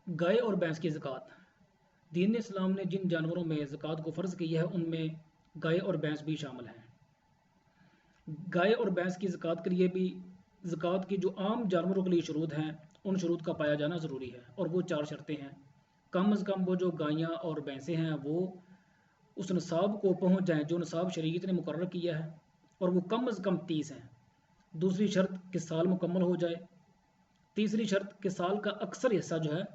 गाय और भैंस की ज़कात। दीन इस्लाम ने जिन जानवरों में ज़कात को फ़र्ज़ किया है उनमें गाय और भैंस भी शामिल हैं। गाय और भैंस की ज़कात के लिए भी ज़कात की जो आम जानवरों के लिए शुरूत हैं उन शुरूत का पाया जाना ज़रूरी है, और वो 4 शर्तें हैं। कम अज़ कम वो जो गायें और भैंसें हैं वो उस नसाब को पहुँच जाएँ जो नसाब शरीयत ने मुकर्रर किया है, और वो कम अज़ कम 30 हैं। दूसरी शर्त कि साल मुकम्मल हो जाए। तीसरी शर्त कि साल का अक्सर हिस्सा जो है,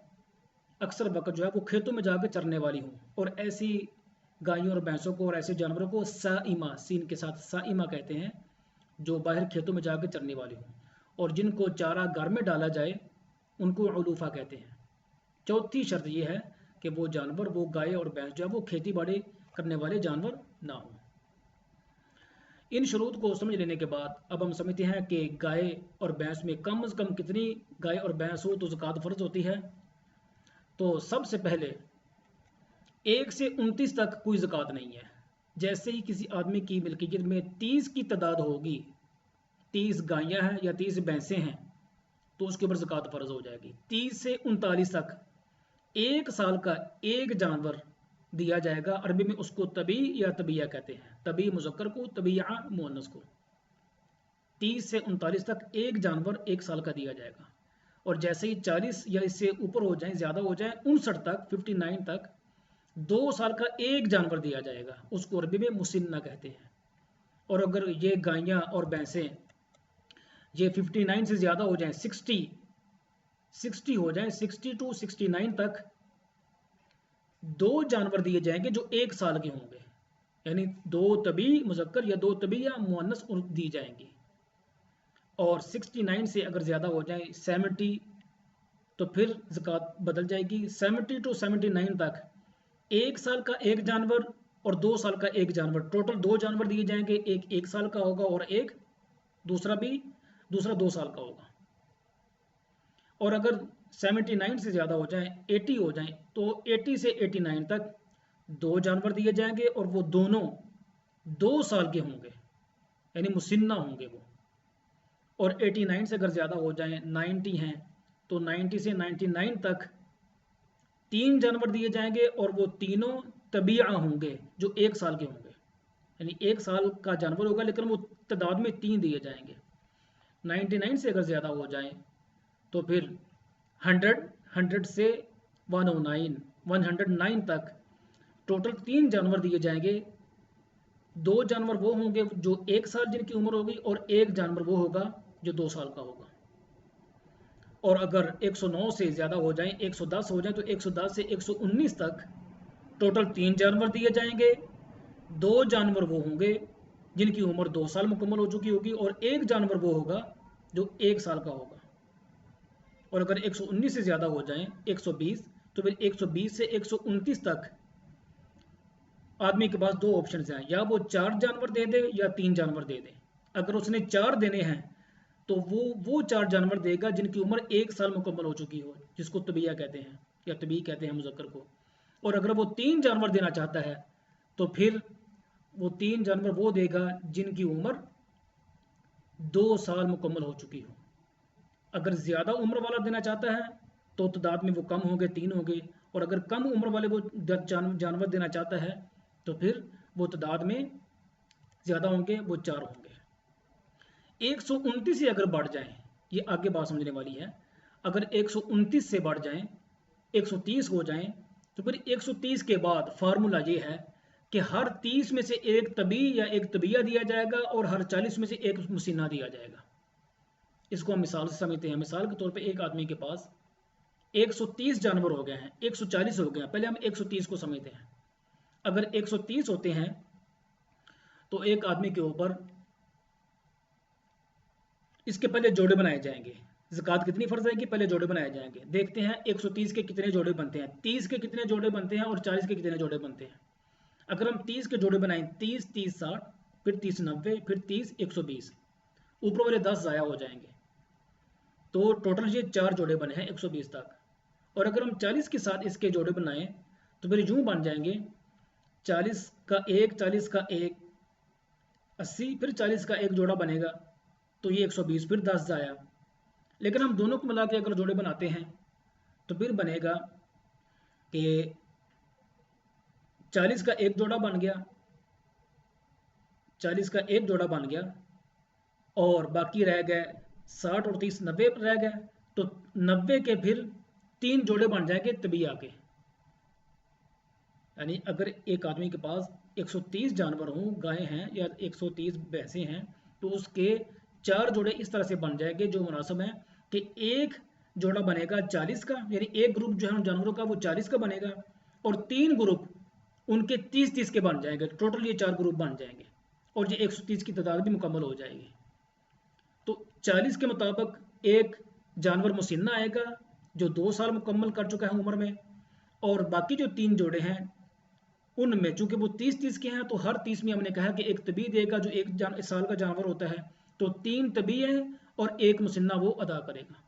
अक्सर वक्त जो है वो खेतों में जाकर चरने वाली हों, और ऐसी गायों और भैंसों को और ऐसे जानवरों को साइमा, सीन के साथ साइमा कहते हैं, जो बाहर खेतों में जाकर चरने वाली हों, और जिनको चारा घर में डाला जाए उनको उलूफ़ा कहते हैं। चौथी शर्त यह है कि वो जानवर, वो गाय और भैंस जो है वो खेती बाड़ी करने वाले जानवर ना हों। इन शुरूत को समझ लेने के बाद अब हम समझते हैं कि गाय और भैंस में कम अज़ कम कितनी गाय और भैंस हो तो ज़कात फ़र्ज होती है। तो सबसे पहले 1 से 29 तक कोई ज़कात नहीं है। जैसे ही किसी आदमी की मिल्कियत में 30 की तादाद होगी, 30 गायें हैं या 30 भैंसें हैं, तो उसके ऊपर ज़कात फ़र्ज हो जाएगी। 30 से 39 तक 1 साल का एक जानवर दिया जाएगा। अरबी में उसको तबी या तबिया कहते हैं, तबी मुज़क्कर को, तबिया मुअन्नस को। 30 से 39 तक एक जानवर 1 साल का दिया जाएगा, और जैसे ही 40 या इससे ऊपर हो जाए, ज़्यादा हो जाए, 59 तक, 59 तक 2 साल का एक जानवर दिया जाएगा। उसको अरबी में मुसिन्ना कहते हैं। और अगर ये गायें और भैंसें ये 59 से ज़्यादा हो जाएं, 60 हो जाएं, 60 टू 69 तक 2 जानवर दिए जाएंगे जो 1 साल के होंगे, यानी 2 तबी मुज़क्कर या 2 तबी या मुअन्नस दी जाएंगी। और 69 से अगर ज़्यादा हो जाए, 70, तो फिर ज़कात बदल जाएगी। 70 टू 79 तक 1 साल का एक जानवर और 2 साल का एक जानवर, टोटल 2 जानवर दिए जाएंगे। एक 1 साल का होगा और एक दूसरा 2 साल का होगा। और अगर 79 से ज़्यादा हो जाए, 80 हो जाए, तो 80 से 89 तक 2 जानवर दिए जाएंगे, और वो दोनों 2 साल के होंगे, यानी मुसिन्ना होंगे वो। और 89 से अगर ज़्यादा हो जाए, 90 हैं, तो 90 से 99 तक 3 जानवर दिए जाएंगे, और वो तीनों तबीआ होंगे जो 1 साल के होंगे, यानी 1 साल का जानवर होगा लेकिन वो तादाद में 3 दिए जाएंगे। 99 से अगर ज़्यादा हो जाए तो फिर 100 से 109 तक टोटल 3 जानवर दिए जाएंगे। 2 जानवर वो होंगे जो 1 साल जिनकी उम्र होगी, और एक जानवर वो होगा जो 2 साल का होगा। और अगर 109 से ज़्यादा हो जाए, 110 हो जाए, तो 110 से 119 तक टोटल 3 जानवर दिए जाएंगे। 2 जानवर वो होंगे जिनकी उम्र 2 साल मुकम्मल हो चुकी होगी, और एक जानवर वो होगा जो 1 साल का होगा। और अगर 119 से ज़्यादा हो जाए, 120, तो फिर 120 से 129 तक आदमी के पास 2 ऑप्शन हैं, या वो 4 जानवर दे दे या 3 जानवर दे दे। अगर उसने 4 देने हैं तो वो 4 जानवर देगा जिनकी उम्र 1 साल मुकम्मल हो चुकी हो, जिसको तबिया कहते हैं या तबी कहते हैं मुज़क्कर को। और अगर वो 3 जानवर देना चाहता है तो फिर वो 3 जानवर वो देगा जिनकी उम्र 2 साल मुकम्मल हो चुकी हो। अगर ज़्यादा उम्र वाला देना चाहता है तो तादाद में वो कम होंगे, 3 होंगे। और अगर कम उम्र वाले वो जानवर देना चाहता है तो फिर वो तादाद में ज़्यादा होंगे, वो 4 होंगे। 129 से अगर बढ़ जाएं, ये आगे बात समझने वाली है, अगर 129 से बढ़ जाएं, 130 हो जाएं, तो फिर 130 के बाद फार्मूला ये है कि हर 30 में से एक तबी या एक तबिया दिया जाएगा, और हर 40 में से एक मुसिन्ना दिया जाएगा। इसको हम मिसाल से समझते हैं। मिसाल के तौर पे एक आदमी के पास 130 जानवर हो गए हैं, 140 हो गए हैं। पहले हम 130 को समझते हैं। अगर 130 होते हैं तो एक आदमी के ऊपर इसके पहले जोड़े बनाए जाएंगे। ज़कात कितनी फ़र्ज आएगी, पहले जोड़े बनाए जाएंगे। देखते हैं 130 के कितने जोड़े बनते हैं, 30 के कितने जोड़े बनते हैं, और 40 के कितने जोड़े बनते हैं। अगर हम 30 के जोड़े बनाएं, 30 30 60, फिर 30 90, फिर 30 120, ऊपर वाले 10 ज़ाया हो जाएंगे। तो टोटल ये 4 जोड़े बने हैं 120 तक। और अगर हम 40 के साथ इसके जोड़े बनाएं तो फिर यूँ बन जाएंगे 40 का एक, 40 का एक 80, फिर 40 का एक जोड़ा बनेगा तो ये 120, फिर 10 ज़ाया। लेकिन हम दोनों को मिला के अगर जोड़े बनाते हैं तो फिर बनेगा कि 40 का एक जोड़ा बन गया, 40 का एक जोड़ा बन गया, और बाकी रह गए 60 और 30, 90 रह गए। तो 90 के फिर 3 जोड़े बन जाएंगे तबिया के। यानी अगर एक आदमी के पास 130 जानवर हों, गायें हैं या 130 भैंसें हैं, तो उसके 4 जोड़े इस तरह से बन जाएंगे जो मुनासिब हैं कि एक जोड़ा बनेगा 40 का, यानी एक ग्रुप जो है उन जानवरों का वो 40 का बनेगा, और 3 ग्रुप उनके 30-30 के बन जाएंगे। टोटल ये 4 ग्रुप बन जाएंगे और ये 130 की तादाद भी मुकम्मल हो जाएगी। तो 40 के मुताबिक एक जानवर मुसिन्ना आएगा जो 2 साल मुकम्मल कर चुका है उम्र में, और बाकी जो 3 जोड़े हैं उनमें चूंकि वो 30-30 के हैं, तो हर 30 में हमने कहा कि एक तबी देगा जो एक साल का जानवर होता है, तो 3 तबी है और एक मुसिन्ना वो अदा करेगा।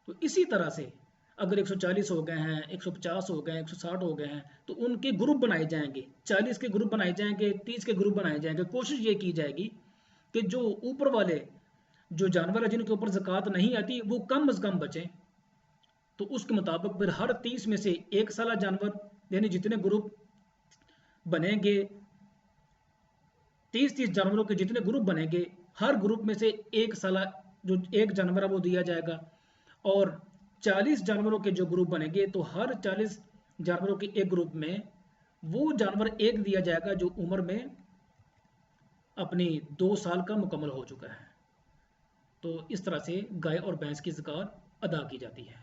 तो इसी तरह से अगर 140 हो गए हैं, 150 हो गए, 160 हो गए हैं, तो उनके ग्रुप बनाए जाएंगे, 40 के ग्रुप बनाए जाएंगे, 30 के ग्रुप बनाए जाएंगे। कोशिश ये की जाएगी कि जो ऊपर वाले जो जानवर है जिनके ऊपर ज़कात नहीं आती वो कम अज़ कम बचें। तो उसके मुताबिक फिर हर 30 में से एक साला जानवर, यानी जितने ग्रुप बनेंगे, 30-30 जानवरों के जितने ग्रुप बनेंगे, हर ग्रुप में से एक साला जो एक जानवर है वो दिया जाएगा। और 40 जानवरों के जो ग्रुप बनेंगे, तो हर 40 जानवरों के एक ग्रुप में वो जानवर एक दिया जाएगा जो उम्र में अपनी 2 साल का मुकम्मल हो चुका है। तो इस तरह से गाय और भैंस की ज़कात अदा की जाती है।